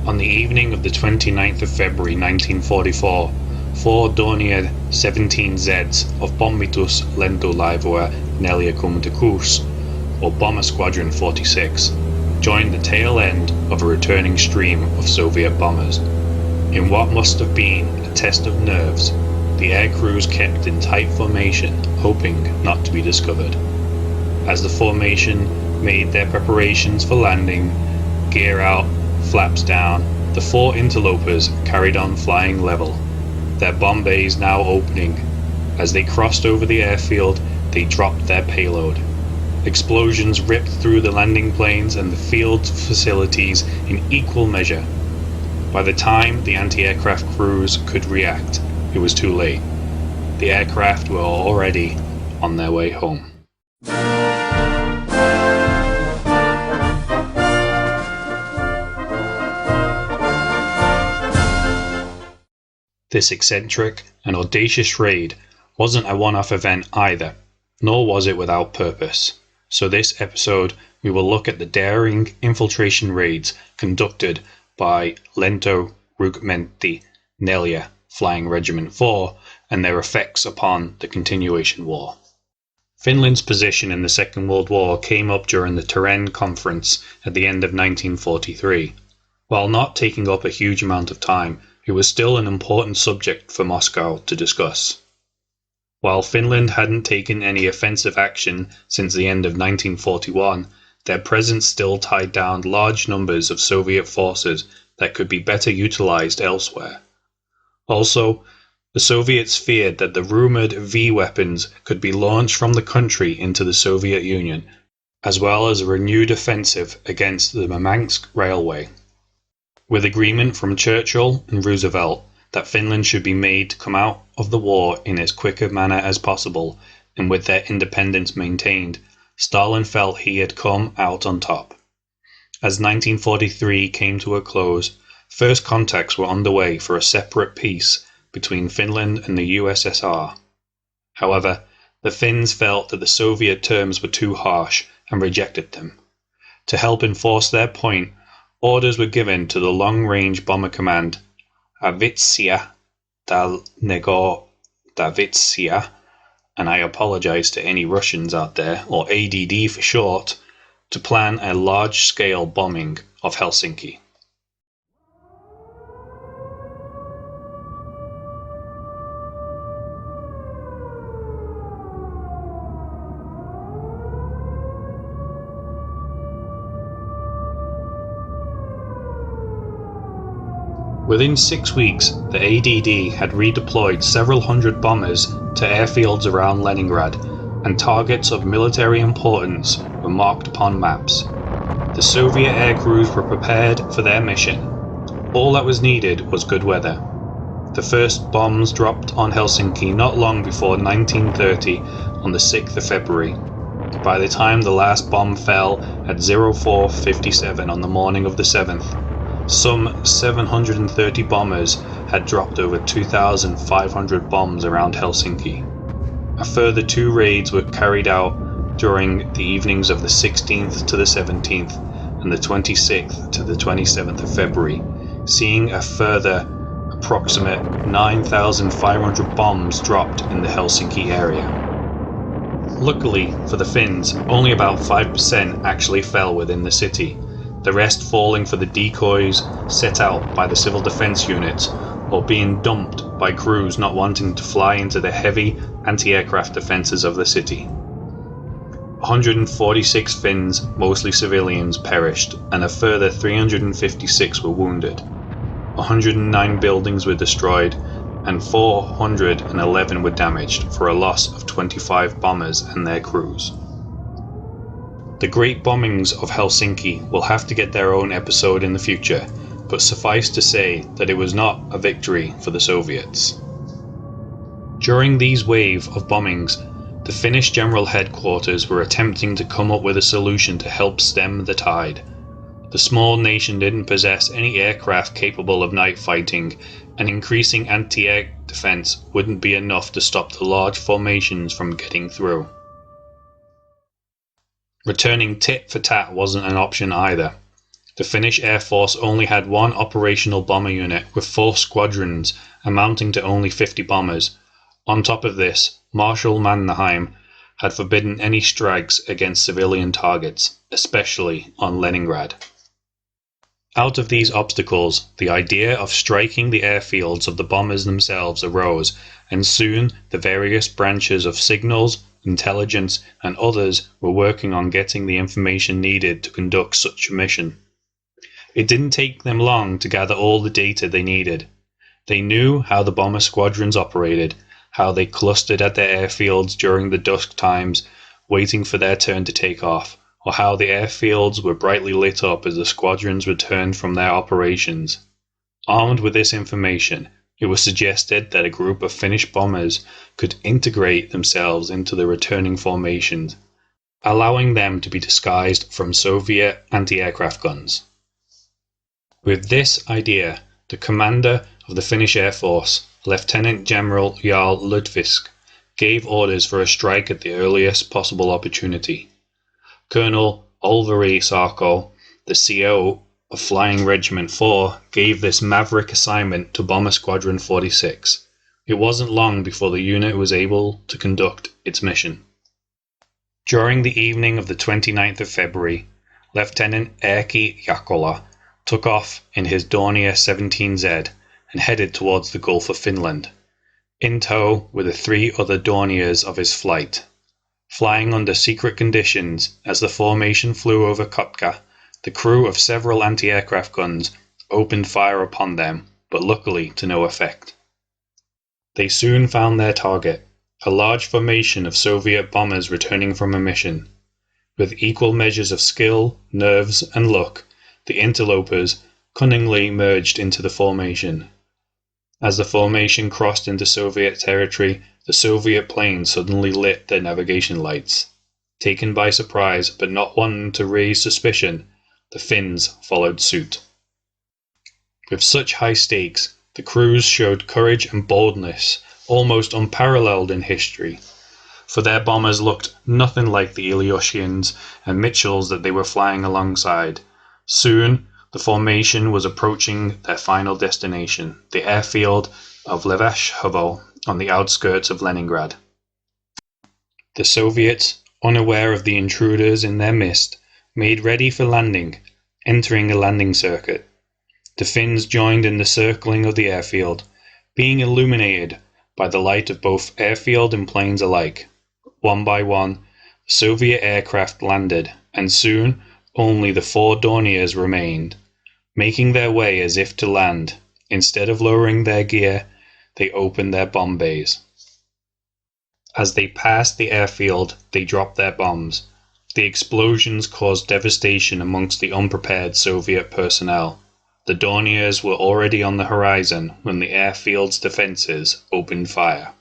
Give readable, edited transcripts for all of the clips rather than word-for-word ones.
On the evening of the 29th of February 1944, four Dornier 17Zs of Pommituslentolaivue 46, or Bomber Squadron 46, joined the tail end of a returning stream of Soviet bombers. In what must have been a test of nerves, the aircrews kept in tight formation, hoping not to be discovered. As the formation made their preparations for landing, gear out, flaps down, the four interlopers carried on flying level, their bomb bays now opening. As they crossed over the airfield, they dropped their payload. Explosions ripped through the landing planes and the field facilities in equal measure. By the time the anti-aircraft crews could react, it was too late. The aircraft were already on their way home. This eccentric and audacious raid wasn't a one-off event either, nor was it without purpose. So this episode we will look at the daring infiltration raids conducted by Lento-Rykmentti 4 Flying Regiment 4 and their effects upon the continuation war. Finland's position in the Second World War came up during the Turin Conference at the end of 1943. While not taking up a huge amount of time, it was still an important subject for Moscow to discuss. While Finland hadn't taken any offensive action since the end of 1941, their presence still tied down large numbers of Soviet forces that could be better utilized elsewhere. Also, the Soviets feared that the rumored V-weapons could be launched from the country into the Soviet Union, as well as a renewed offensive against the Murmansk Railway. With agreement from Churchill and Roosevelt that Finland should be made to come out of the war in as quick a manner as possible, and with their independence maintained, Stalin felt he had come out on top. As 1943 came to a close, first contacts were underway for a separate peace between Finland and the USSR. However, the Finns felt that the Soviet terms were too harsh and rejected them. To help enforce their point, orders were given to the Long-Range Bomber Command, Avitsia Dalnego Davitsia, and I apologize to any Russians out there, or ADD for short, to plan a large-scale bombing of Helsinki. Within 6 weeks, the ADD had redeployed several hundred bombers to airfields around Leningrad, and targets of military importance were marked upon maps. The Soviet aircrews were prepared for their mission. All that was needed was good weather. The first bombs dropped on Helsinki not long before 1930 on the 6th of February. By the time the last bomb fell at 04:57 on the morning of the 7th, some 730 bombers had dropped over 2,500 bombs around Helsinki. A further 2 raids were carried out during the evenings of the 16th to the 17th and the 26th to the 27th of February, seeing a further approximate 9,500 bombs dropped in the Helsinki area. Luckily for the Finns, only about 5% actually fell within the city, the rest falling for the decoys set out by the civil defense units or being dumped by crews not wanting to fly into the heavy anti-aircraft defenses of the city. 146 Finns, mostly civilians, perished, and a further 356 were wounded. 109 buildings were destroyed, and 411 were damaged, for a loss of 25 bombers and their crews. The great bombings of Helsinki will have to get their own episode in the future, but suffice to say that it was not a victory for the Soviets. During these wave of bombings, the Finnish General Headquarters were attempting to come up with a solution to help stem the tide. The small nation didn't possess any aircraft capable of night fighting, and increasing anti-air defense wouldn't be enough to stop the large formations from getting through. Returning tit for tat wasn't an option either. The Finnish Air Force only had one operational bomber unit with 4 squadrons amounting to only 50 bombers. On top of this, Marshal Mannerheim had forbidden any strikes against civilian targets, especially on Leningrad. Out of these obstacles, the idea of striking the airfields of the bombers themselves arose, and soon the various branches of signals, intelligence, and others were working on getting the information needed to conduct such a mission. It didn't take them long to gather all the data they needed. They knew how the bomber squadrons operated, how they clustered at their airfields during the dusk times, waiting for their turn to take off, or how the airfields were brightly lit up as the squadrons returned from their operations. Armed with this information, it was suggested that a group of Finnish bombers could integrate themselves into the returning formations, allowing them to be disguised from Soviet anti-aircraft guns. With this idea, the commander of the Finnish Air Force, Lieutenant General Jarl Ludvigsk, gave orders for a strike at the earliest possible opportunity. Colonel Olvari Sarko, the CO of Flying Regiment 4, gave this maverick assignment to Bomber Squadron 46. It wasn't long before the unit was able to conduct its mission. During the evening of the 29th of February, Lieutenant Erkki Jakola took off in his Dornier 17Z and headed towards the Gulf of Finland. In tow were the 3 other Dorniers of his flight. Flying under secret conditions as the formation flew over Kotka, the crew of several anti-aircraft guns opened fire upon them, but luckily to no effect. They soon found their target, a large formation of Soviet bombers returning from a mission. With equal measures of skill, nerves, and luck, the interlopers cunningly merged into the formation. As the formation crossed into Soviet territory, the Soviet planes suddenly lit their navigation lights. Taken by surprise, but not wanting to raise suspicion, the Finns followed suit. With such high stakes, the crews showed courage and boldness almost unparalleled in history, for their bombers looked nothing like the Ilyushins and Mitchells that they were flying alongside. Soon, the formation was approaching their final destination, the airfield of Levashhovo on the outskirts of Leningrad. The Soviets, unaware of the intruders in their midst, made ready for landing, entering a landing circuit. The Finns joined in the circling of the airfield, being illuminated by the light of both airfield and planes alike. One by one, Soviet aircraft landed, and soon only the 4 Dorniers remained. Making their way as if to land, instead of lowering their gear, they opened their bomb bays. As they passed the airfield, they dropped their bombs. The explosions caused devastation amongst the unprepared Soviet personnel. The Dorniers were already on the horizon when the airfield's defenses opened fire.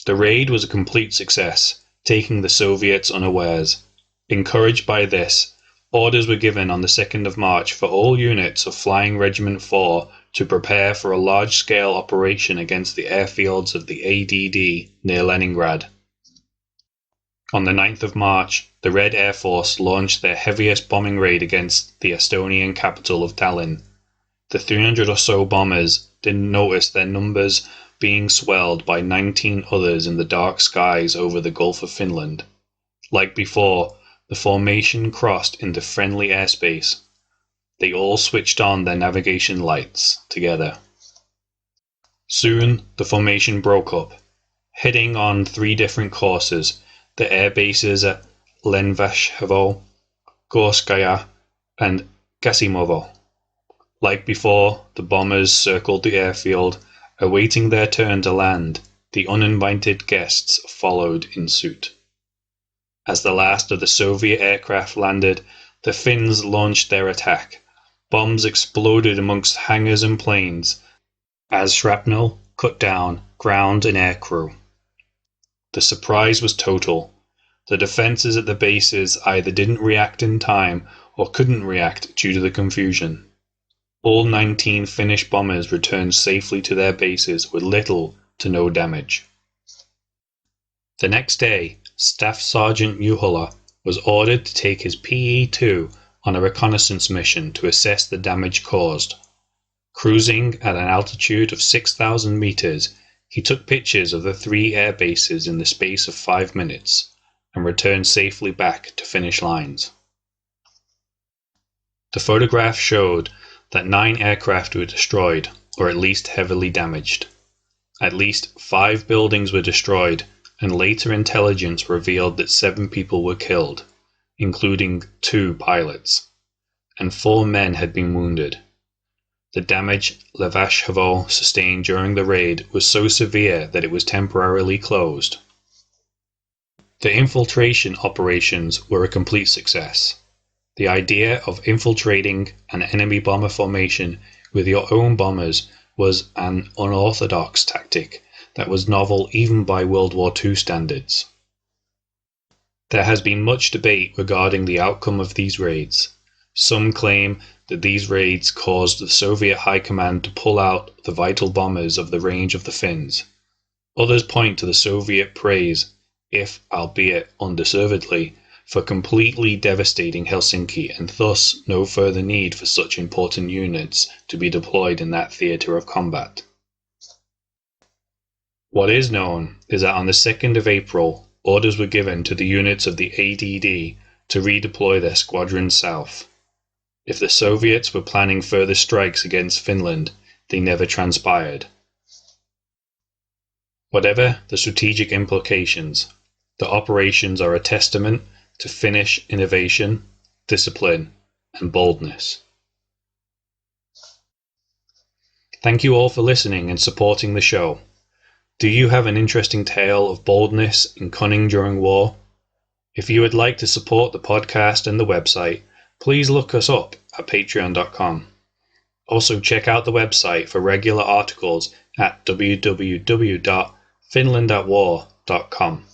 The raid was a complete success, taking the Soviets unawares. Encouraged by this, orders were given on the 2nd of March for all units of Flying Regiment 4 to prepare for a large-scale operation against the airfields of the ADD near Leningrad. On the 9th of March, the Red Air Force launched their heaviest bombing raid against the Estonian capital of Tallinn. The 300 or so bombers didn't notice their numbers being swelled by 19 others in the dark skies over the Gulf of Finland. Like before, the formation crossed into friendly airspace. They all switched on their navigation lights together. Soon, the formation broke up, heading on 3 different courses, the air bases at Lenvashhovo, Gorskaya, and Gasimovo. Like before, the bombers circled the airfield, awaiting their turn to land. The uninvited guests followed in suit. As the last of the Soviet aircraft landed, the Finns launched their attack. Bombs exploded amongst hangars and planes, as shrapnel cut down ground and aircrew. The surprise was total. The defenses at the bases either didn't react in time or couldn't react due to the confusion. All 19 Finnish bombers returned safely to their bases with little to no damage. The next day, Staff Sergeant Juhola was ordered to take his PE-2 on a reconnaissance mission to assess the damage caused. Cruising at an altitude of 6,000 meters, he took pictures of the 3 air bases in the space of 5 minutes and returned safely back to finish lines. The photograph showed that 9 aircraft were destroyed, or at least heavily damaged. At least 5 buildings were destroyed, and later intelligence revealed that 7 people were killed, including 2 pilots, and 4 men had been wounded. The damage Levashkovo sustained during the raid was so severe that it was temporarily closed. The infiltration operations were a complete success. The idea of infiltrating an enemy bomber formation with your own bombers was an unorthodox tactic that was novel even by World War II standards. There has been much debate regarding the outcome of these raids. Some claim that these raids caused the Soviet High Command to pull out the vital bombers of the range of the Finns. Others point to the Soviet praise, if albeit undeservedly, for completely devastating Helsinki and thus no further need for such important units to be deployed in that theatre of combat. What is known is that on the 2nd of April, orders were given to the units of the ADD to redeploy their squadrons south. If the Soviets were planning further strikes against Finland, they never transpired. Whatever the strategic implications, the operations are a testament to Finnish innovation, discipline, and boldness. Thank you all for listening and supporting the show. Do you have an interesting tale of boldness and cunning during war? If you would like to support the podcast and the website, please look us up at patreon.com. Also check out the website for regular articles at www.finlandatwar.com.